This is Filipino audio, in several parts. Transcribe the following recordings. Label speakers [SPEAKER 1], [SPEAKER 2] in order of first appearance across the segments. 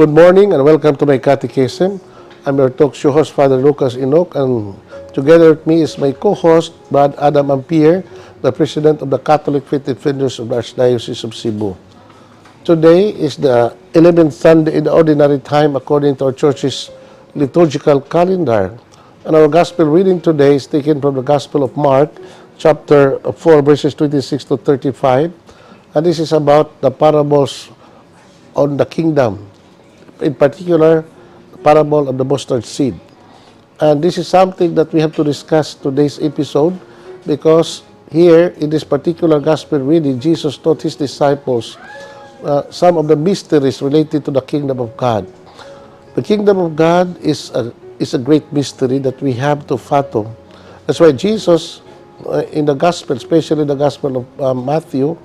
[SPEAKER 1] Good morning and welcome to My Catechism. I'm your talk show host, Father Lucas Inoc, and together with me is my co-host, Brad Adam Ampier, the President of the Catholic Faith Defenders of the Archdiocese of Cebu. Today is the 11th Sunday in the Ordinary Time according to our Church's liturgical calendar. And our Gospel reading today is taken from the Gospel of Mark, chapter 4, verses 26 to 35. And this is about the parables on the kingdom, in particular, the parable of the mustard seed. And this is something that we have to discuss today's episode because here in this particular gospel reading, Jesus taught his disciples some of the mysteries related to the kingdom of God. The kingdom of God is a great mystery that we have to fathom. That's why Jesus, in the gospel, especially the gospel of Matthew,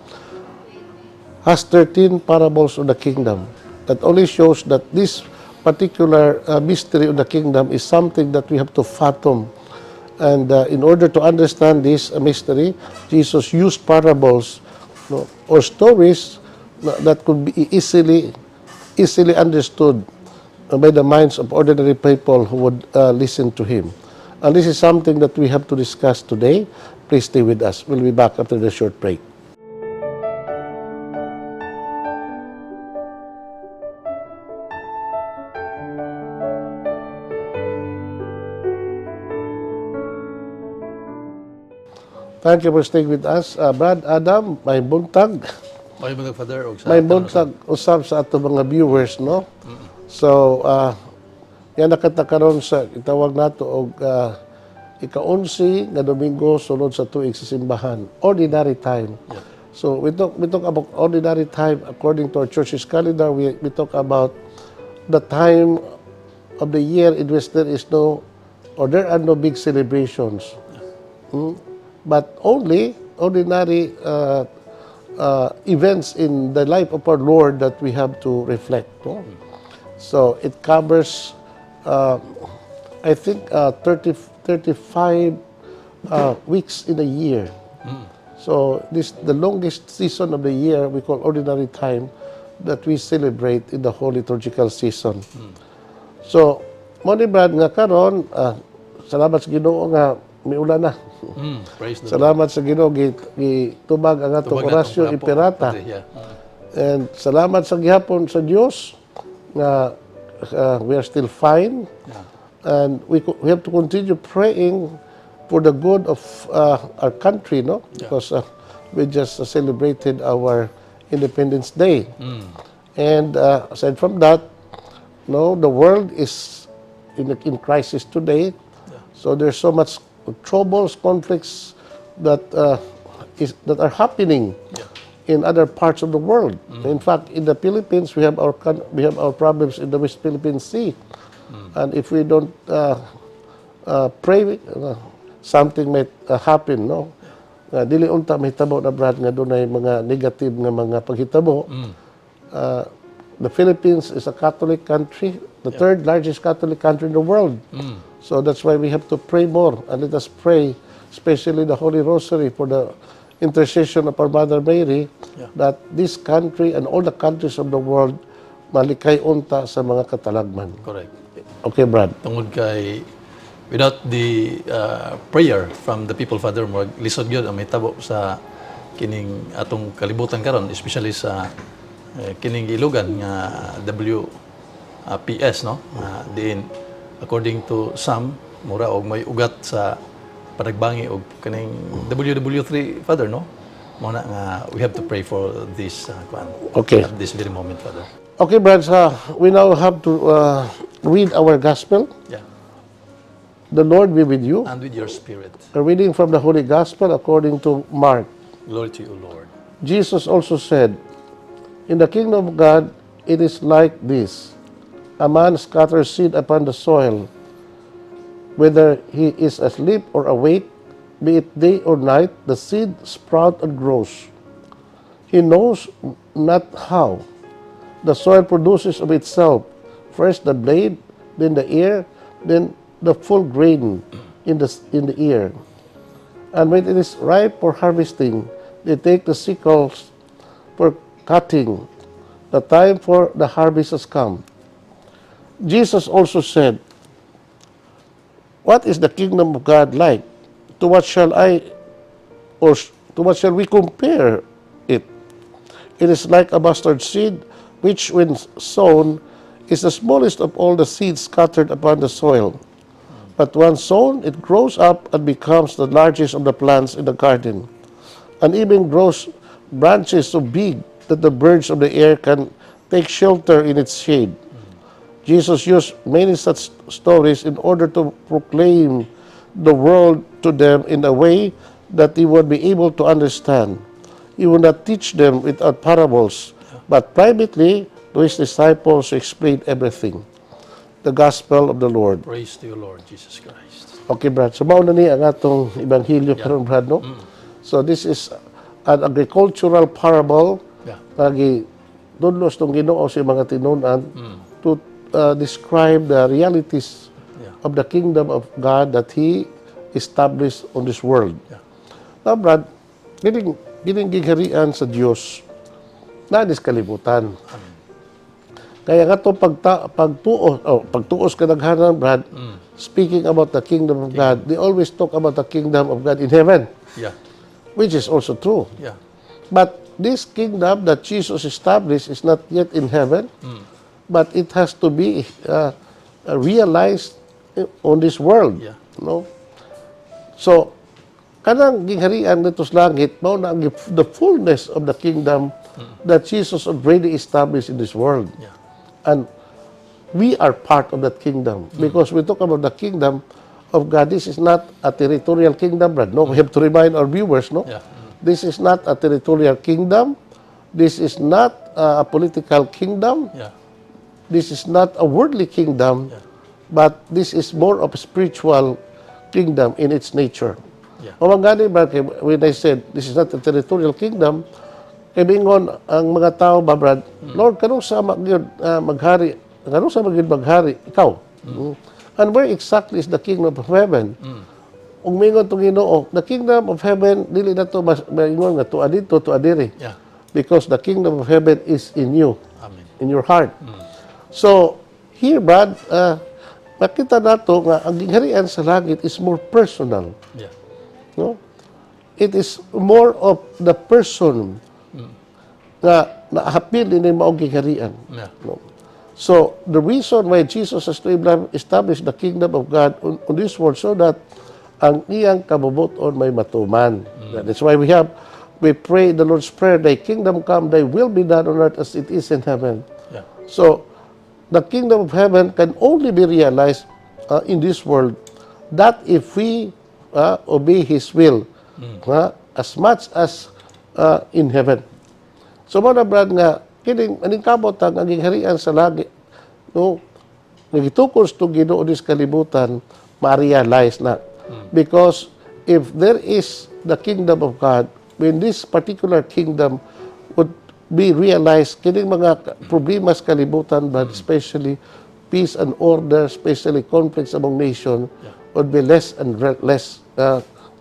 [SPEAKER 1] has 13 parables of the kingdom. That only shows that this particular mystery of the kingdom is something that we have to fathom. And in order to understand this mystery, Jesus used parables or stories that could be easily understood by the minds of ordinary people who would listen to him. And this is something that we have to discuss today. Please stay with us. We'll be back after the short break. Thank you for staying with us. Brad, Adam, may buntag.
[SPEAKER 2] May buntag, Father.
[SPEAKER 1] May buntag usab sa ato mga viewers, no? So, yan nakatakaroon sa itawag nato og ika-11 nga Domingo sunod sa tuig sa simbahan. Ordinary time.
[SPEAKER 2] Yeah.
[SPEAKER 1] So, we talk about ordinary time according to our church's calendar. We talk about the time of the year in which there are no big celebrations. But only ordinary events in the life of our Lord that we have to reflect. No? So it covers, I think, 35 weeks in a year. So this the longest season of the year we call ordinary time that we celebrate in the whole liturgical season. So, mo ni Brad nga karon, salamat sa Ginoo nga miulan na.
[SPEAKER 2] Praise the
[SPEAKER 1] Salamat sa Ginoo gitubag ang atong orasyon imperata. And salamat sa gihapon sa Dios nga we are still fine. And we have to continue praying for the good of our country, no? Because we just celebrated our Independence Day. And aside from that, no, the world is in crisis today. So there's so much troubles, conflicts that are happening in other parts of the world. In fact, in the Philippines, we have our problems in the West Philippine Sea, and if we don't pray, something might happen. No, dili unta mahitabo na Brad nga dunay mga negative nga mga paghitabo. The Philippines is a Catholic country, the third largest Catholic country in the world. So that's why we have to pray more, and let us pray, especially the Holy Rosary, for the intercession of our Mother Mary, that this country and all the countries of the world malikay unta sa mga katalagman.
[SPEAKER 2] Correct.
[SPEAKER 1] Okay, Brad.
[SPEAKER 2] Tungod kay, without the prayer from the people, Father, lisod yun ang may tabo sa kining atong kalibutan karon, especially sa kining ilugan nga WPS, no? Diin, according to some, mura og may ugat sa panagbangi og kaning WW3, Father, no? Muna nga we have to pray for this
[SPEAKER 1] Okay.
[SPEAKER 2] at this very moment, Father.
[SPEAKER 1] Okay, Brad, we now have to read our gospel.
[SPEAKER 2] Yeah.
[SPEAKER 1] The Lord be with you.
[SPEAKER 2] And with your spirit.
[SPEAKER 1] A reading from the Holy Gospel according to Mark.
[SPEAKER 2] Glory to you, Lord.
[SPEAKER 1] Jesus also said, "In the kingdom of God, it is like this. A man scatters seed upon the soil. Whether he is asleep or awake, be it day or night, the seed sprouts and grows. He knows not how. The soil produces of itself first the blade, then the ear, then the full grain in the ear. And when it is ripe for harvesting, they take the sickles for cutting. The time for the harvest has come. Jesus also said, what is the kingdom of God like? To what shall to what shall we compare it? It is like a mustard seed, which when sown is the smallest of all the seeds scattered upon the soil. But once sown, it grows up and becomes the largest of the plants in the garden, and even grows branches so big that the birds of the air can take shelter in its shade. Jesus used many such stories in order to proclaim the world to them in a way that they would be able to understand. He would not teach them without parables, but privately to his disciples to explain everything. The Gospel of the Lord.
[SPEAKER 2] Praise to you, Lord Jesus Christ.
[SPEAKER 1] Okay, Brad. So, mauna ni ang atong Ebanghelyo karon, Brad, no? So, this is an agricultural parable
[SPEAKER 2] Yeah.
[SPEAKER 1] lagi dunlos tong Ginoo sa mga tinunan to describe the realities of the kingdom of God that He established on this world.
[SPEAKER 2] Yeah.
[SPEAKER 1] Now, Brad, gining gigharian sa Dios na kalibutan. Kaya nga to pagtuos kadaghanan, Brad, speaking about the kingdom of God, they always talk about the kingdom of God in heaven,
[SPEAKER 2] Yeah.
[SPEAKER 1] which is also true.
[SPEAKER 2] Yeah.
[SPEAKER 1] But this kingdom that Jesus established is not yet in heaven, but it has to be realized on this world.
[SPEAKER 2] Yeah.
[SPEAKER 1] No? So, kanang gingharian dito sa langit, mao na the fullness of the kingdom that Jesus already established in this world.
[SPEAKER 2] Yeah.
[SPEAKER 1] And we are part of that kingdom. Because we talk about the kingdom of God, this is not a territorial kingdom, Brad. No, we have to remind our viewers, no?
[SPEAKER 2] Yeah.
[SPEAKER 1] This is not a territorial kingdom. This is not a political kingdom.
[SPEAKER 2] Yeah.
[SPEAKER 1] This is not a worldly kingdom.
[SPEAKER 2] Yeah.
[SPEAKER 1] But this is more of a spiritual kingdom in its nature.
[SPEAKER 2] Yeah.
[SPEAKER 1] O gani, Brad, when I said this is not a territorial kingdom, kay bingon ang mga tao ba, Brad, Lord, kanong sa maghari, kanong sa maghari, ikaw. And where exactly is the kingdom of heaven? Ung mingon tong Ginoo, the kingdom of heaven dili na to maingon nga tuwa dito, tuwa diri.
[SPEAKER 2] Yeah.
[SPEAKER 1] Because the kingdom of heaven is in you,
[SPEAKER 2] Amen.
[SPEAKER 1] in your heart. So, here, Brad, makita nato nga ang gingharian sa langit is more personal.
[SPEAKER 2] Yeah.
[SPEAKER 1] No? It is more of the person nga naahapil din ang maong gingharian.
[SPEAKER 2] Yeah.
[SPEAKER 1] No? So, the reason why Jesus has to establish the kingdom of God on this world so that ang iyang kabubuton may matuman. That is why we pray the Lord's Prayer, Thy kingdom come, Thy will be done on earth as it is in heaven.
[SPEAKER 2] Yeah.
[SPEAKER 1] So, the kingdom of heaven can only be realized in this world that if we obey His will as much as in heaven. So, mga Brad, nga, aning kabot ang gingharian sa langit, no, nagitukos to Ginoo dis kalibutan, ma-realize na. Because if there is the kingdom of God, when this particular kingdom would be realized, kining mga problema sa kalibutan, but especially peace and order, especially conflicts among nations, would be less and less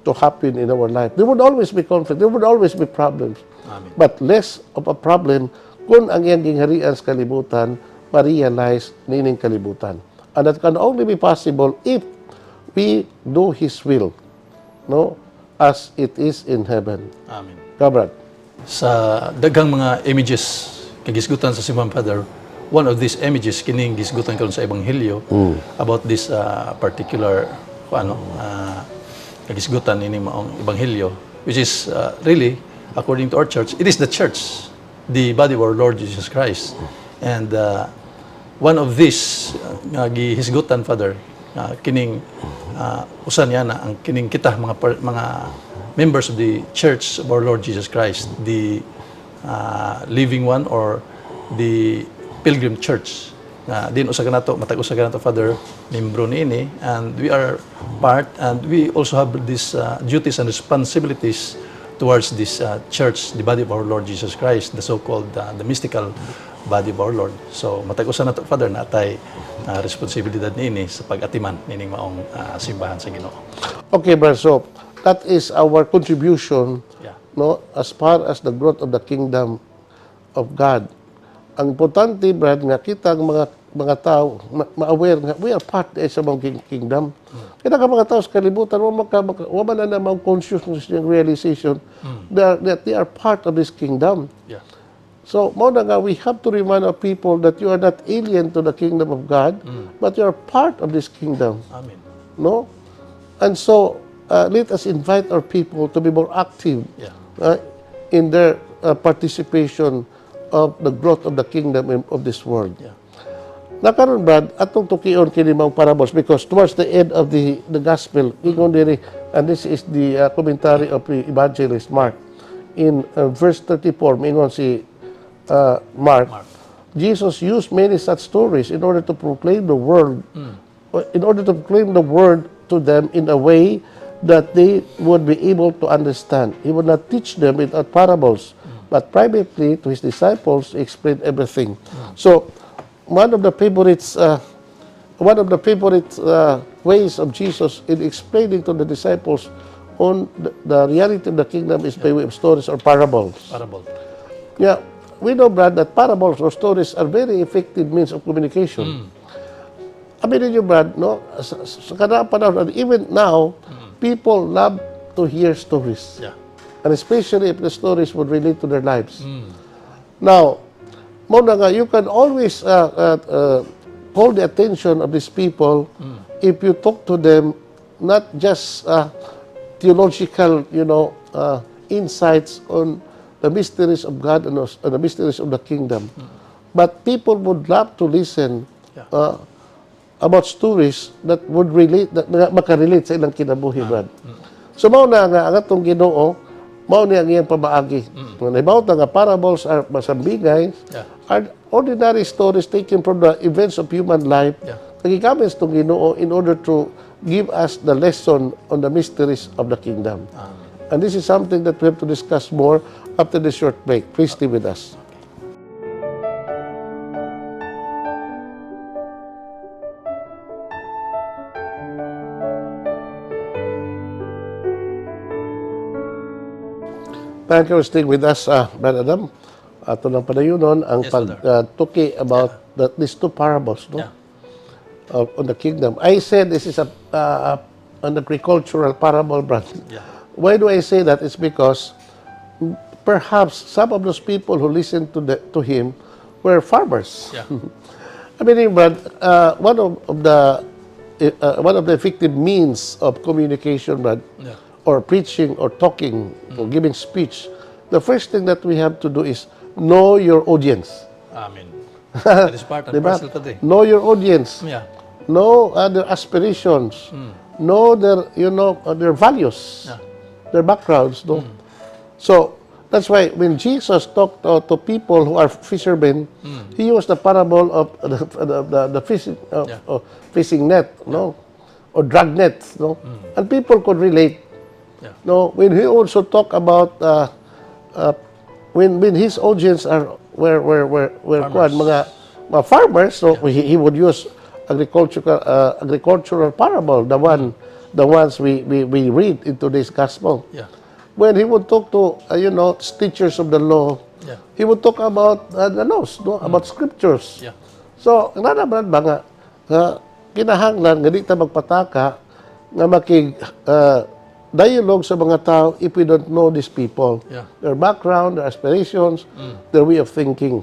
[SPEAKER 1] to happen in our life. There would always be conflict, there would always be problems.
[SPEAKER 2] Amen.
[SPEAKER 1] But less of a problem kung ang iyang gingharian sa kalibutan ma-realize nining kalibutan. And that can only be possible if we do His will, no, as it is in heaven.
[SPEAKER 2] Amen.
[SPEAKER 1] Kabrad.
[SPEAKER 2] Sa daghang mga images kagisgutan sa Simon Father, one of these images kining gisgutan karon sa ebanghelyo about this particular kagisgutan ini maong ebanghelyo, which is really according to our church, it is the church, the body of our Lord Jesus Christ. And one of these gihisgutan, Father, kining usan niya na ang kining kita mga members of the church of our Lord Jesus Christ, the living one or the pilgrim church. Din usa kanato matag usa kanato, Father, membro niini, and we are part, and we also have these duties and responsibilities towards this church, the body of our Lord Jesus Christ, the so-called the mystical body of our Lord. So matag-usa na to, Father, na atay responsibilidad niini sa pag-atiman nining maong simbahan sa Ginoo.
[SPEAKER 1] Okay, brother. So that is our contribution,
[SPEAKER 2] Yeah.
[SPEAKER 1] no, as far as the growth of the kingdom of God. Ang importante, Brad, nga kita ang mga mga tao ma-aware nga we are part sa mga kingdom. Kaya ka mga tao sa kalibutan, wala na namang consciousness yung realization that they are part of this kingdom.
[SPEAKER 2] Yeah.
[SPEAKER 1] So, mo na nga, we have to remind our people that you are not alien to the kingdom of God, but you are part of this kingdom.
[SPEAKER 2] Amen.
[SPEAKER 1] No? And so, let us invite our people to be more active in their participation of the growth of the kingdom of this world.
[SPEAKER 2] Yeah.
[SPEAKER 1] Nakaroon, Brad, atong tukion kini mga parables because towards the end of the gospel, ingon diri, and this is the commentary of the evangelist Mark. In verse 34, mingon si Mark, Jesus used many such stories in order to proclaim the word, to them in a way that they would be able to understand. He would not teach them without parables, but privately to his disciples, he explained everything. So, one of the favorite ways of Jesus in explaining to the disciples on the reality of the kingdom is by way of stories or parables.
[SPEAKER 2] Parable.
[SPEAKER 1] Yeah, we know, Brad, that parables or stories are very effective means of communication. Aminin niyo, Brad, no? Sa kanang panahon, even now, people love to hear stories.
[SPEAKER 2] Yeah.
[SPEAKER 1] And especially if the stories would relate to their lives. Now, mo na nga, you can always hold the attention of these people if you talk to them not just theological, insights on the mysteries of God and the mysteries of the kingdom. But people would love to listen about stories that would relate, that makarelate sa ilang kinabuhi, Brad. So, mao na nga, ang atong Ginoo, mao niya ang iyang pamaagi. Nahibaw nga parables are masambingay, are ordinary stories taken from the events of human life. Nagigamit itong Ginoo in order to give us the lesson on the mysteries of the kingdom. And this is something that we have to discuss more after this short break. Please stay with us. Thank you for staying with us, Brother Adam. Ato lang padayonon ang pagtuki about these two parables, no? On the kingdom. I said this is an agricultural parable, brother. Why do I say that? It's because perhaps some of those people who listened to him were farmers. I mean, Brad, one of the effective means of communication, Brad, or preaching or talking or giving speech, the first thing that we have to do is know your audience.
[SPEAKER 2] Amen. That is part and parcel today.
[SPEAKER 1] Know your audience.
[SPEAKER 2] Yeah.
[SPEAKER 1] Know their aspirations. Know their, their values, their backgrounds. No? So that's why when Jesus talked to people who are fishermen, he used the parable of the fishing fishing net, no, or drag net, no, and people could relate. No, when he also talked about when his audience were mga farmers, so he would use agricultural parable, the ones we read in today's gospel. When he would talk to teachers of the law, he would talk about the laws, no, about scriptures. So nanabrad ba nga kinahanglan nga di ta magpataka nga makig dialogue sa mga tao if we don't know these people, their background, their aspirations, their way of thinking,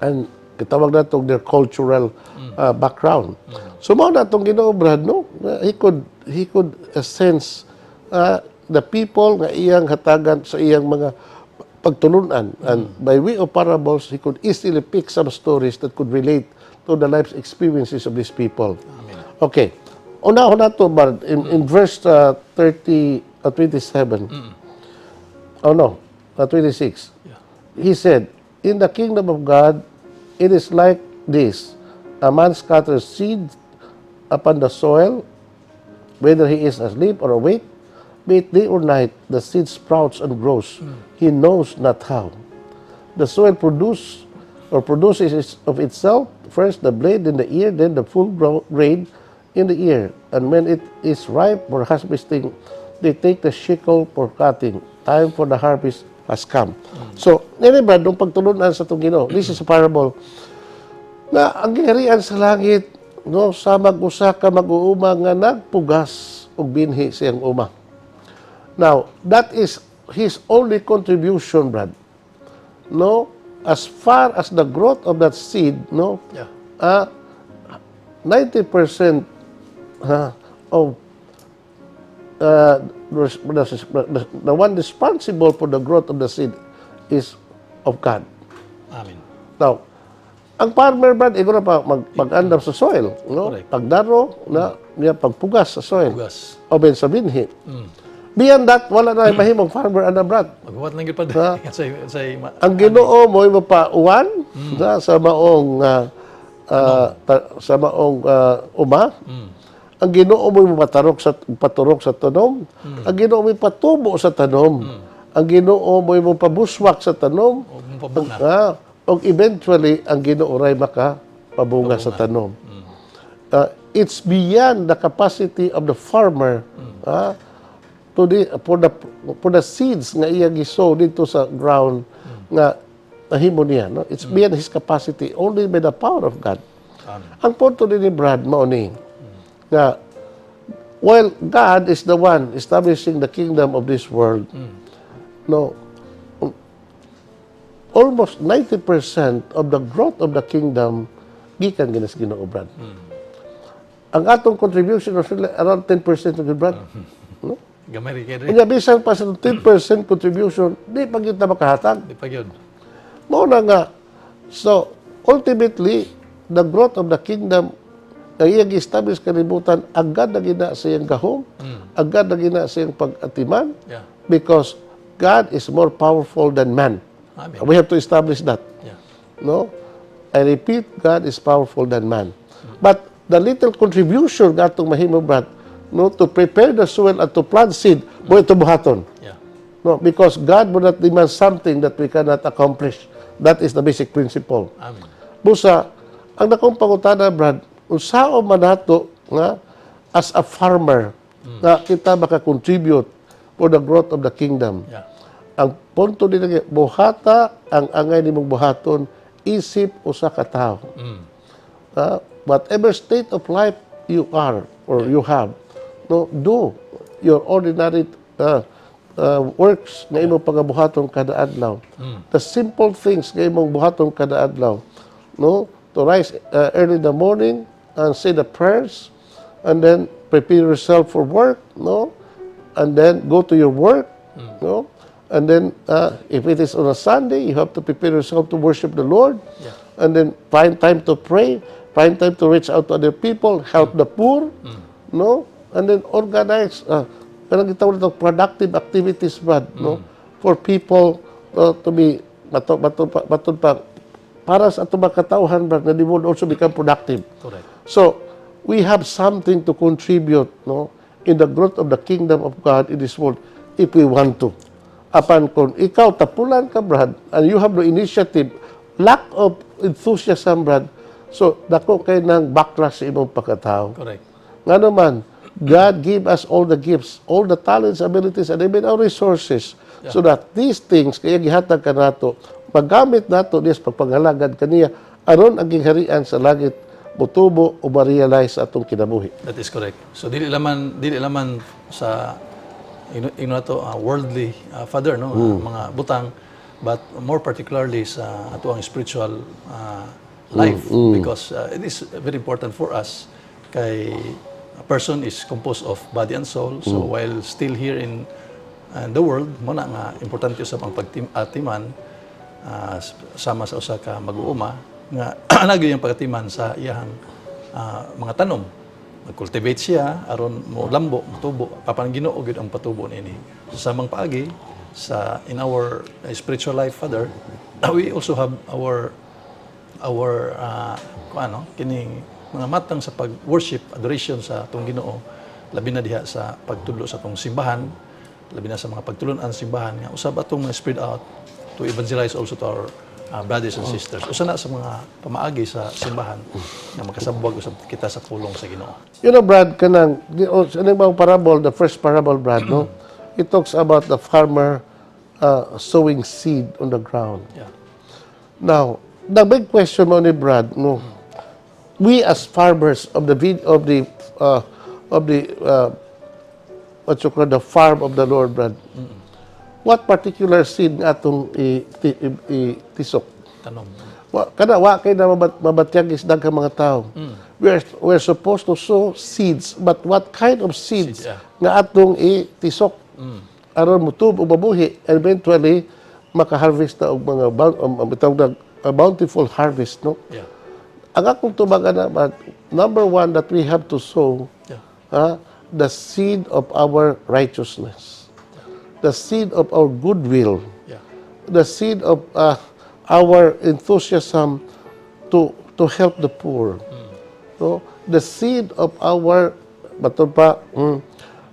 [SPEAKER 1] and kitawag na itong their cultural background. So mao na itong Ginoo, Brad, no? He could sense the people nga iyang hatagan sa iyang mga pagtulunan, and by way of parables, he could easily pick some stories that could relate to the life experiences of these people. Okay. Una-una na to, Brad, in verse 27. 26. He said, in the kingdom of God, it is like this. A man scatters seed upon the soil, whether he is asleep or awake, be it day or night, the seed sprouts and grows. He knows not how. The soil produces of itself, first the blade in the ear, then the full grain in the ear, and when it is ripe for harvesting, they take the sickle for cutting. Time for the harvest has come. So, anyway, nung pagtulunan sa itong Ginoo, this is a parable. nga ang giharian sa langit no sa mag-usa ka mag-uuma nga nagpugas og binhi siyang uma. Now, that is his only contribution, Brad. No, as far as the growth of that seed, no,
[SPEAKER 2] Yeah.
[SPEAKER 1] 90% of the one responsible for the growth of the seed is of God.
[SPEAKER 2] Amen.
[SPEAKER 1] Now, ang farmer, Brad, ikaw na pa mag-andam sa soil. No?
[SPEAKER 2] Correct.
[SPEAKER 1] Pagdaro, na, niya pagpugas sa soil.
[SPEAKER 2] Pugas.
[SPEAKER 1] O ben sa binhi. Beyond that, wala na mahimong farmer, Brad.
[SPEAKER 2] Magbuhat lang yun pa
[SPEAKER 1] Ha? Ang
[SPEAKER 2] ano?
[SPEAKER 1] Ginoo mo mo pa uwan na, sa maong uma. Ang Ginoo mo paturok sa tanom. Ang Ginoo mo patubo sa tanom. Ang Ginoo mo pabuswak sa tanom.
[SPEAKER 2] O pabunga.
[SPEAKER 1] O eventually ang Ginoo ray pabunga sa tanom. It's beyond the capacity of the farmer for the seeds nga iya gisow dito sa ground nga nahimo niya, no? It's beyond his capacity, only by the power of God.
[SPEAKER 2] Amen.
[SPEAKER 1] Ang punto din ni Brad mao ni nga while God is the one establishing the kingdom of this world, no, almost 90% of the growth of the kingdom gikan ginas Ginoo, Brad. Ang atong contribution is around 10% of the Brad. No?
[SPEAKER 2] Gamay rin kayo rin.
[SPEAKER 1] Kanya bisan pa sa 10% contribution, di pa kita makahatag.
[SPEAKER 2] Di pa yun.
[SPEAKER 1] Mao na nga. So, ultimately, the growth of the kingdom na iyang establish kalibutan, agad na gina sa iyang gahom, agad na gina sa iyang pag-atiman,
[SPEAKER 2] Yeah.
[SPEAKER 1] because God is more powerful than man.
[SPEAKER 2] Amen.
[SPEAKER 1] We have to establish that.
[SPEAKER 2] Yeah.
[SPEAKER 1] No? I repeat, God is powerful than man. But the little contribution nga itong mahimo, Brad, no, to prepare the soil and to plant seed, mo ito buhaton.
[SPEAKER 2] Yeah.
[SPEAKER 1] No, because God will not demand something that we cannot accomplish. That is the basic principle.
[SPEAKER 2] Amen.
[SPEAKER 1] Busa, ang nakong pangutana, Brad, unsao man nato nga as a farmer nga kita maka-contribute for the growth of the kingdom.
[SPEAKER 2] Yeah.
[SPEAKER 1] Ang punto din nga, buhata ang angay nimong buhaton, isip usa ka tawo. Whatever state of life you are or you have, no, do your ordinary works nga imong pagabuhaton kada adlaw. The simple things nga imong buhaton kada adlaw, no, to rise early in the morning and say the prayers, and then prepare yourself for work, no, and then go to your work, no, and then if it is on a Sunday, you have to prepare yourself to worship the Lord, and then find time to pray, find time to reach out to other people, help the poor, no, and then organize kanang gitawag nito productive activities, Brad, no, for people to be baton pa para sa atong makatauhan, Brad, na they would also become productive.
[SPEAKER 2] Correct.
[SPEAKER 1] So we have something to contribute, no, in the growth of the kingdom of God in this world if we want to. Apan kung ikaw tapulan ka, Brad, and you have no initiative, lack of enthusiasm, Brad, so dako kay nang backlash sa imong pagkatao.
[SPEAKER 2] Correct.
[SPEAKER 1] Nga naman, God give us all the gifts, all the talents, abilities, and even our resources, so that these things, kaya gihatag ka nato, magamit nato dis pagpanghalagad kaniya, aron ang gingharian sa langit, mutubo o ma-realize sa atong kinabuhi.
[SPEAKER 2] That is correct. So dili laman sa to worldly father, no, mga butang, but more particularly sa ato ang spiritual life, because it is very important for us kay a person is composed of body and soul. So while still here in the world, mo na nga importante sa pagpagtiman sama sa usa ka mag-uuma nga nagyo yung pagatiman sa iyang mga tanom. Mag-cultivate siya aron mo lambo, matubo, papan Ginoo gyud ang patubo niini. Sa samang paagi in our spiritual life, Father, we also have our kining mga matang sa pag-worship, adoration sa atong Ginoo, labi na diha sa pagtudlo sa atong simbahan, labi na sa mga pagtulon-an simbahan nga usab atong mga spread out to evangelize also to our brothers and sisters. Usa na sa mga pamaagi sa simbahan na makasabwag usab kita sa pulong sa Ginoo.
[SPEAKER 1] You know, Brad, kanang anong parable, the first parable, Brad, no, it talks about the farmer sowing seed on the ground.
[SPEAKER 2] Yeah.
[SPEAKER 1] Now, the big question mo ni Brad, no, we as farmers of the what you call the farm of the Lord, Brad, what particular seed nga atong tisok?
[SPEAKER 2] Tanom.
[SPEAKER 1] Wa kay na mabatyag isdag ka mga tao. We're supposed to sow seeds, but what kind of seeds
[SPEAKER 2] Seeds, yeah.
[SPEAKER 1] nga atong itisok? Aron mutub o mabuhi, eventually maka-harvest na og mga bountiful harvest, no?
[SPEAKER 2] Yeah.
[SPEAKER 1] Ang akong tubagan na, but number one that we have to sow,
[SPEAKER 2] Yeah.
[SPEAKER 1] the seed of our righteousness, the seed of our goodwill,
[SPEAKER 2] Yeah.
[SPEAKER 1] the seed of our enthusiasm to help the poor. No? The seed of our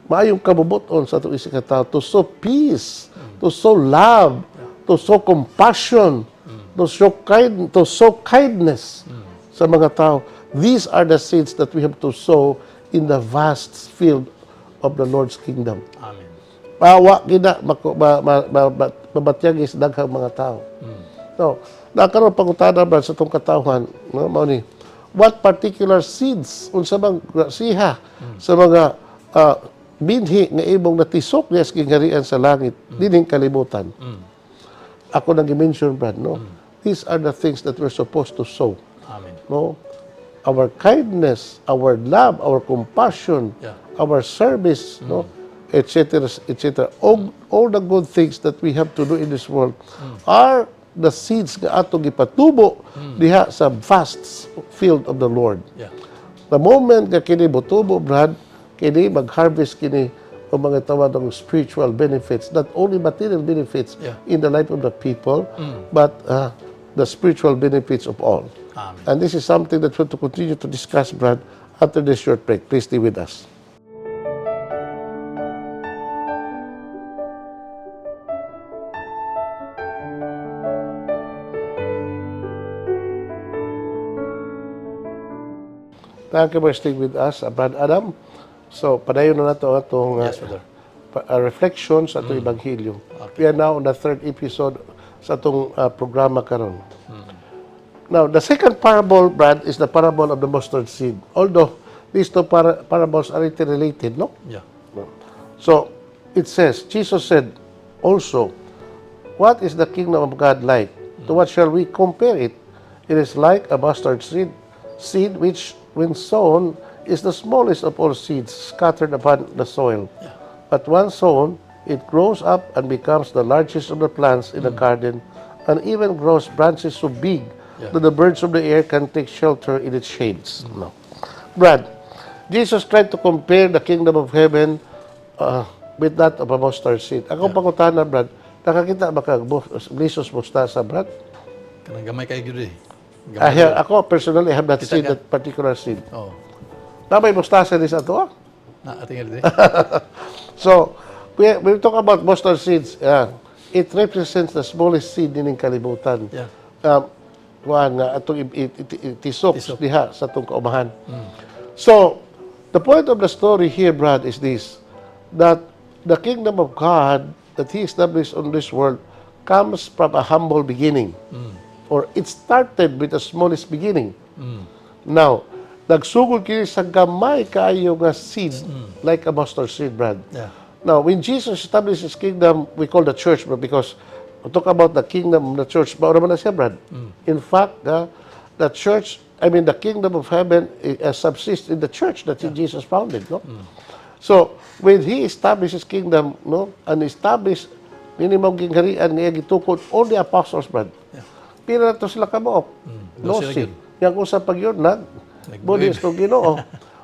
[SPEAKER 1] maayong kabubuton sa atong isig tao, to sow peace, to sow love, to sow compassion, to sow kindness sa mga tao. These are the seeds that we have to sow in the vast field of the Lord's kingdom.
[SPEAKER 2] Amen.
[SPEAKER 1] Pawa gina mabatyag is daghang mga tao. So, nakaroon pangutana ba sa itong katawhan, no, mao ni, what particular seeds unsa bang siha sa mga binhi nga imong natisok niya sa kingharian sa langit dining kalibutan. Ako nang i-mention, Brad, no? These are the things that we're supposed to sow.
[SPEAKER 2] Amen.
[SPEAKER 1] No? Our kindness, our love, our compassion,
[SPEAKER 2] Yeah.
[SPEAKER 1] our service, no? Etc. etc. All the good things that we have to do in this world are the seeds nga atong gipatubo diha sa vast field of the Lord.
[SPEAKER 2] Yeah.
[SPEAKER 1] The moment nga kini butubo, Brad, kini mag-harvest kini o mga tawag ng spiritual benefits, not only material benefits
[SPEAKER 2] Yeah.
[SPEAKER 1] in the life of the people, but the spiritual benefits of all.
[SPEAKER 2] Amen.
[SPEAKER 1] And this is something that we want to continue to discuss, Brad, after this short break. Please stay with us. Thank you for staying with us, Brad Adam. So, padayon na nato atong
[SPEAKER 2] Yes, Father.
[SPEAKER 1] reflections sa atong Ebanghelyo. We are now on the third episode sa atong programa karon. Now, the second parable, Brad, is the parable of the mustard seed. Although these two parables are interrelated, no?
[SPEAKER 2] Yeah.
[SPEAKER 1] So, it says, Jesus said also, what is the kingdom of God like? To what shall we compare it? It is like a mustard seed which, when sown, is the smallest of all seeds scattered upon the soil.
[SPEAKER 2] Yeah.
[SPEAKER 1] But once sown, it grows up and becomes the largest of the plants in the garden, and even grows branches so big that the birds of the air can take shelter in its shades. No. Brad, Jesus tried to compare the kingdom of heaven with that of a mustard seed. Ako pangutana, Brad, nakakita ba ka lisos mustasa, Brad?
[SPEAKER 2] Kanang gamay kay gyud eh.
[SPEAKER 1] Ako personally have not
[SPEAKER 2] Kita
[SPEAKER 1] seen
[SPEAKER 2] ka?
[SPEAKER 1] that particular seed.
[SPEAKER 2] Oh.
[SPEAKER 1] Namay mustasa din sa to,
[SPEAKER 2] Na ating edi.
[SPEAKER 1] So, we talk about mustard seeds. It represents the smallest seed in kalibutan.
[SPEAKER 2] Yeah.
[SPEAKER 1] Atong itisok
[SPEAKER 2] Tisok.
[SPEAKER 1] diha sa atong kaumahan. So, the point of the story here, Brad, is this, that the kingdom of God that He established on this world comes from a humble beginning. Or it started with the smallest beginning. Now, nagsugod kini sa gamay kaayo nga seed, like a mustard seed, Brad.
[SPEAKER 2] Yeah.
[SPEAKER 1] Now, when Jesus established His kingdom, we call the church, Brad, because we talk about the kingdom of the church. Maura man na siya, Brad. In fact, the church, the kingdom of heaven subsists in the church that Jesus founded, no? So, when He established His kingdom, no, and established minimum gingharian nga gitukod all the apostles, Brad.
[SPEAKER 2] Yeah.
[SPEAKER 1] Pila na to sila kamook.
[SPEAKER 2] Dose
[SPEAKER 1] 12.
[SPEAKER 2] na
[SPEAKER 1] Yang usap pag yun,
[SPEAKER 2] Nag-believe.
[SPEAKER 1] Buddhist o Ginoo.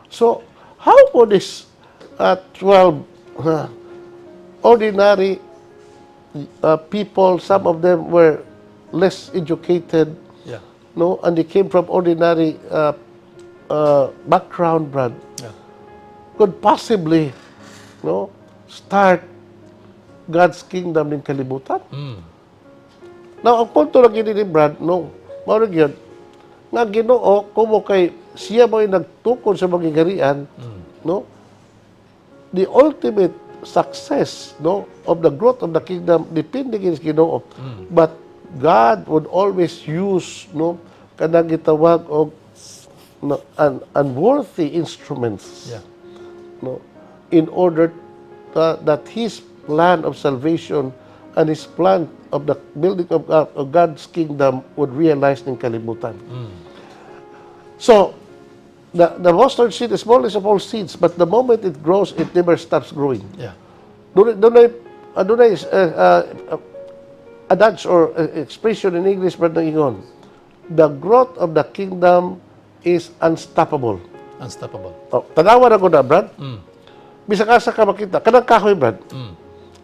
[SPEAKER 1] So, how would this 12 ordinary people, some of them were less educated,
[SPEAKER 2] Yeah.
[SPEAKER 1] no, and they came from ordinary background, Brad,
[SPEAKER 2] Yeah.
[SPEAKER 1] could possibly, no, start God's kingdom in kalibutan. Now, ang punto lang gini ni Brad, no, maurag yun, nga Ginoo, kumo kay siya mo'y nagtukod sa mga garian, no, the ultimate success, no, of the growth of the kingdom depende kini sa Ginoo. But God would always use, no, kanang gitawag og no, unworthy instruments,
[SPEAKER 2] Yeah.
[SPEAKER 1] no, in order that His plan of salvation and His plan of the building of God's kingdom would realize ng kalibutan. So, the mustard seed is smallest of all seeds, but the moment it grows, it never stops growing.
[SPEAKER 2] Yeah.
[SPEAKER 1] Dunay adage or expression in English, Brad Ingon, the growth of the kingdom is unstoppable.
[SPEAKER 2] Unstoppable.
[SPEAKER 1] Oh, tanawan ako na, Brad. Bisag asa ka makita. Kanang kahoy, Brad.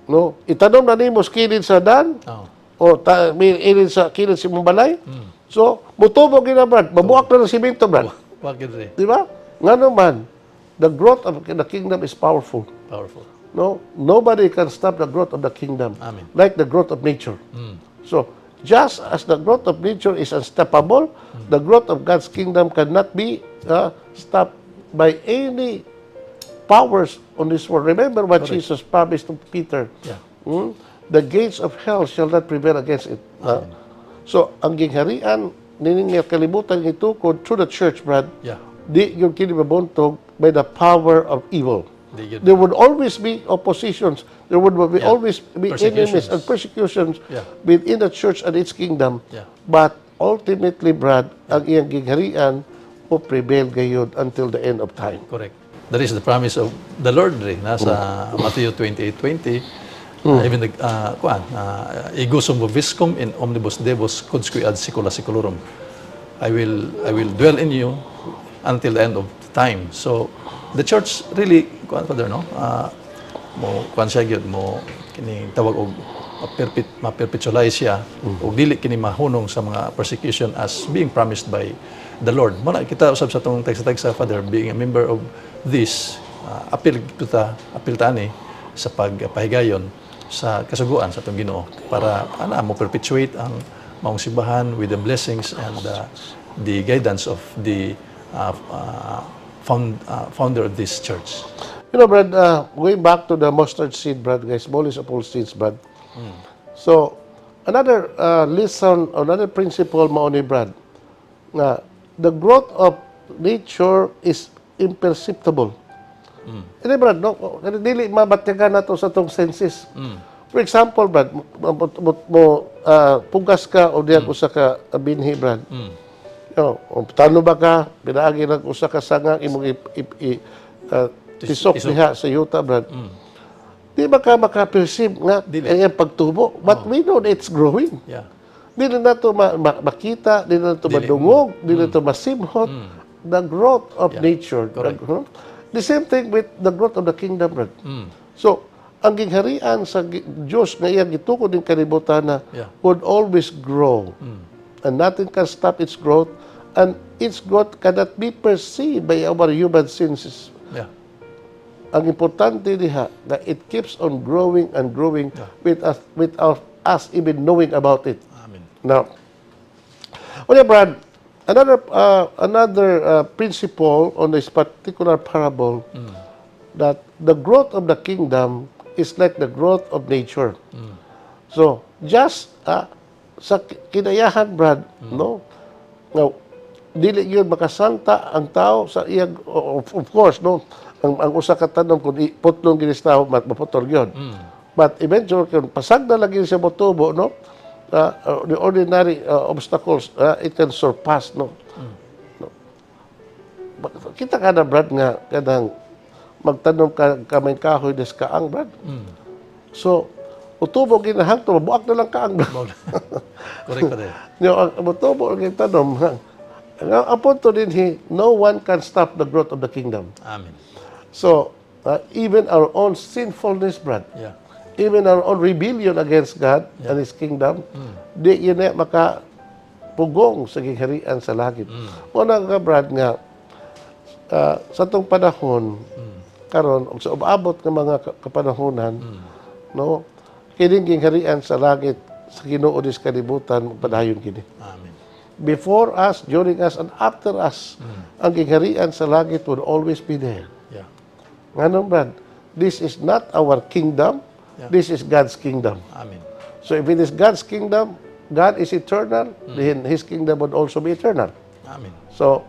[SPEAKER 1] No? Itanom na nimo sa kilid sa dan,
[SPEAKER 2] Oh.
[SPEAKER 1] o may ilid sa kilid sa imong balay. So, mutubo gina, Brad. Mabuak na ng simento, Brad.
[SPEAKER 2] What can say?
[SPEAKER 1] Di ba? Nga naman, the growth of the kingdom is powerful.
[SPEAKER 2] Powerful.
[SPEAKER 1] No, nobody can stop the growth of the kingdom,
[SPEAKER 2] Amen.
[SPEAKER 1] like the growth of nature. So, just as the growth of nature is unstoppable, the growth of God's kingdom cannot be stopped by any powers on this world. Remember what Jesus promised to Peter.
[SPEAKER 2] Yeah.
[SPEAKER 1] The gates of hell shall not prevail against it. So, ang gingharian, nining kalibutan ito, through the church, Brad,
[SPEAKER 2] Yeah.
[SPEAKER 1] di yung kinibabontog by the power of evil. There would always be oppositions. There would be always be enemies and persecutions within the church and its kingdom.
[SPEAKER 2] Yeah.
[SPEAKER 1] But ultimately, Brad, ang iyang gingharian will prevail gayud until the end of time.
[SPEAKER 2] Correct. That is the promise of the Lord rin. Nasa Matthew 28:20. Even igusum vobiscum in omnibus devos quodusque ad secula seculorum. I will dwell in you until the end of time. So the church really, Father, no? Mo kuan siya gyud mo kini tawag og ma-perpetualize siya ug dili kini mahunong sa mga persecution as being promised by the Lord. Mo na kita usab sa tong tagsa Father, being a member of this apil tani sa pagpahigayon sa kasuguan sa atong Ginoo para mo perpetuate ang maong simbahan with the blessings and the guidance of the founder of this church.
[SPEAKER 1] You know, Brad, going back to the mustard seed, Brad, guys, smallest of all seeds, Brad. So, another lesson, another principle mo ni Brad, na the growth of nature is imperceptible. Hindi, Brad, no? Dili mabatyagan na to sa tong senses. For example, Brad, pugas ka o diyan usa ka binhi, Brad. No, tano ba ka, pinaagi ng usa ka sanga imong tisok diha sa yuta, Brad. Di ba ka makaperceive nga ang pagtubo? But we know that it's growing.
[SPEAKER 2] Yeah.
[SPEAKER 1] Dili na to makita, dili na to madungog, dili na to masimhot. The growth of nature. The same thing with the growth of the kingdom, Brad. So, ang gingharian sa Diyos na iyang gitukod ng kalibutan na would always grow. And nothing can stop its growth. And its growth cannot be perceived by our human senses.
[SPEAKER 2] Yeah.
[SPEAKER 1] Ang importante diha that it keeps on growing and growing without us even knowing about it.
[SPEAKER 2] Amen.
[SPEAKER 1] Now, Brad, another principle on this particular parable that the growth of the kingdom is like the growth of nature. So, just sa kinayahan, Brad, no? Now, dili yun makasangta ang tao sa iyang, of course, no? Ang usa ka tanom kung putlong ginistaw, maputol yun. But eventually, kung pasag na lagi siya motubo, no? The ordinary obstacles, it can surpass, no? Kita ka na, Brad, nga kadang magtanom ka kamay kahoy des kaang, Brad. So, utubo ginahang to, buak na lang kaang, Brad.
[SPEAKER 2] Correct pa din.
[SPEAKER 1] Utubo ang tanom. Ang punto din, no one can stop the growth of the kingdom.
[SPEAKER 2] Amen.
[SPEAKER 1] So, even our own sinfulness, Brad,
[SPEAKER 2] Yeah.
[SPEAKER 1] even our own rebellion against God and His kingdom, di yun na makapugong sa gingharian sa langit. Una ka, Brad, nga, sa itong panahon, karon og sa umabot ng mga kapanahonan, no, kining gingharian sa langit, sa Ginoo dis kalibutan, padayon kini.
[SPEAKER 2] Amen.
[SPEAKER 1] Before us, during us, and after us, ang gingharian sa langit would always be there.
[SPEAKER 2] Yeah.
[SPEAKER 1] Ngayon, Brad, this is not our kingdom, this is God's kingdom.
[SPEAKER 2] Amen.
[SPEAKER 1] So if it is God's kingdom, God is eternal, then His kingdom would also be eternal.
[SPEAKER 2] Amen.
[SPEAKER 1] So,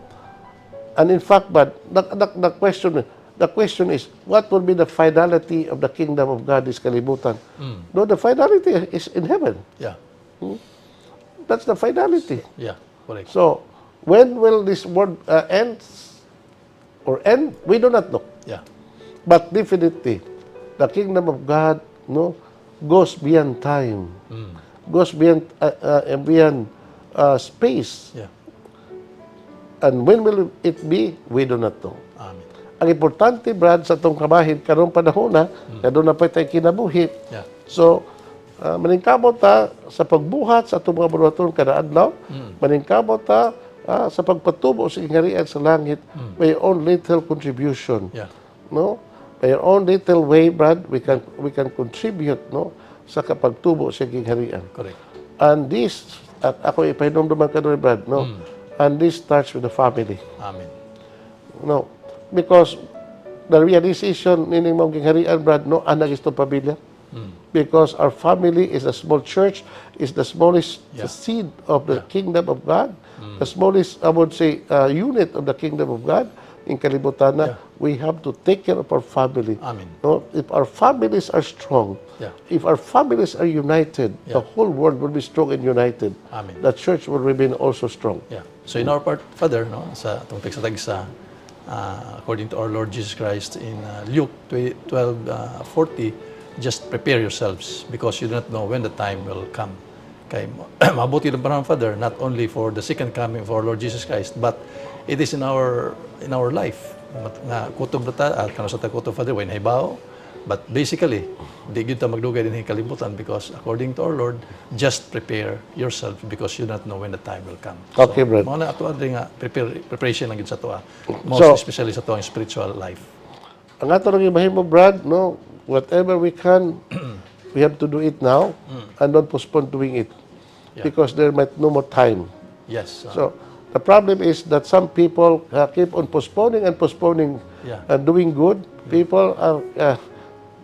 [SPEAKER 1] And in fact, but the question is, what will be the finality of the kingdom of God, this kalibutan? No, the finality is in heaven.
[SPEAKER 2] Yeah.
[SPEAKER 1] That's the finality.
[SPEAKER 2] Yeah. Correct.
[SPEAKER 1] So, when will this world end or end? We do not know.
[SPEAKER 2] Yeah.
[SPEAKER 1] But definitely, the kingdom of God, no, goes beyond time, goes beyond space.
[SPEAKER 2] Yeah.
[SPEAKER 1] And when will it be? We do not know.
[SPEAKER 2] Amen.
[SPEAKER 1] Ang importante, Brad, sa itong kabahin, karong panahon na, kaya doon na pa tayo kinabuhi.
[SPEAKER 2] Yeah.
[SPEAKER 1] So, maningkamot ta sa pagbuhat sa itong mga buhaton kada adlaw, maningkamot ta sa pagpatubo sa ingarian sa langit, by your own little contribution.
[SPEAKER 2] Yeah.
[SPEAKER 1] No? By your own little way, Brad, we can contribute, no, sa kapagtubo sa ingarian.
[SPEAKER 2] Correct.
[SPEAKER 1] And this, at ako ipahinomduman ka doon, Brad, no? And this starts with the family.
[SPEAKER 2] Amen.
[SPEAKER 1] No, because the realization nining mong gingharian, Brad, no, anak is itong pamilya. Because our family is a small church, is the smallest seed of the kingdom of God, the smallest, I would say, unit of the kingdom of God. In kalibutan na, we have to take care of our family.
[SPEAKER 2] Amen.
[SPEAKER 1] No, if our families are strong, if our families are united, the whole world will be strong and united.
[SPEAKER 2] Amen.
[SPEAKER 1] The church will remain also strong.
[SPEAKER 2] Yeah. So in our part, Father, no, sa itong teksa according to our Lord Jesus Christ in Luke 12:40, just prepare yourselves because you do not know when the time will come. Kay mabuti ng panahon, Father, not only for the second coming of our Lord Jesus Christ, but it is in our life. Nga kutob na ta, at kano sa ta kutob, Father, when hibaw, but basically, di gyud ta magdugay din kalibutan because according to our Lord, just prepare yourself because you do not know when the time will come.
[SPEAKER 1] Okay, Brad.
[SPEAKER 2] Mga na ato nga preparation lang gyud sa toa. Most especially sa toang spiritual life.
[SPEAKER 1] Ang ato lang imahimo, Brad, no, whatever we can, we have to do it now and not postpone doing it because there might no more time.
[SPEAKER 2] Yes.
[SPEAKER 1] So the problem is that some people keep on postponing and postponing and doing good. People are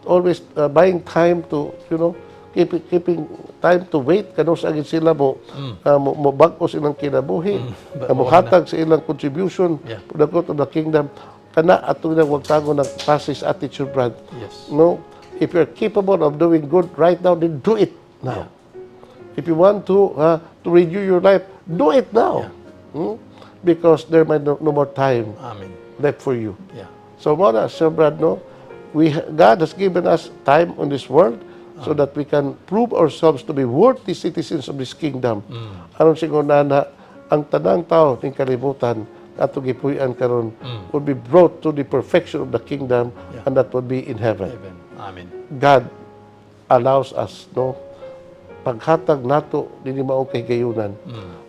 [SPEAKER 1] always buying time to, you know, keeping time to wait kano sa agin sila mo bag-o silang kinabuhi, mo hatag sa ilang contribution to the growth of the kingdom. Kana ato na wag tago ng fascist attitude, Brad.
[SPEAKER 2] Yes.
[SPEAKER 1] No, if you're capable of doing good right now, then do it now. If you want to renew your life, do it now. Because there might no more time left for you.
[SPEAKER 2] Yeah.
[SPEAKER 1] So, Mona, Sir Brad, no, God has given us time on this world so that we can prove ourselves to be worthy citizens of this kingdom. Aron siguro na ang tanang tao ng kalibutan at gipuy-an karon would be brought to the perfection of the kingdom, and that would be in heaven.
[SPEAKER 2] Amen.
[SPEAKER 1] God allows us, no, paghatag nato dinhi maong kahigayunan.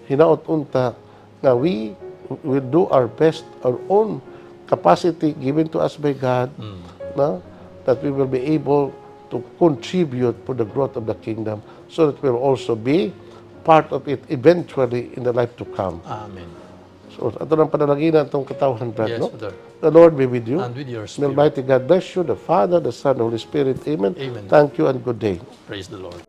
[SPEAKER 1] Hinaot unta nga we will do our best, our own capacity given to us by God, no, that we will be able to contribute for the growth of the kingdom so that we'll also be part of it eventually in the life to come.
[SPEAKER 2] Amen.
[SPEAKER 1] So, ato ng panalaginan itong katawhan, Brad,
[SPEAKER 2] Yes,
[SPEAKER 1] no?
[SPEAKER 2] Father.
[SPEAKER 1] The Lord be with you.
[SPEAKER 2] And with your
[SPEAKER 1] May
[SPEAKER 2] spirit.
[SPEAKER 1] Almighty God bless you, the Father, the Son, the Holy Spirit. Amen.
[SPEAKER 2] Amen.
[SPEAKER 1] Thank you and good day.
[SPEAKER 2] Praise the Lord.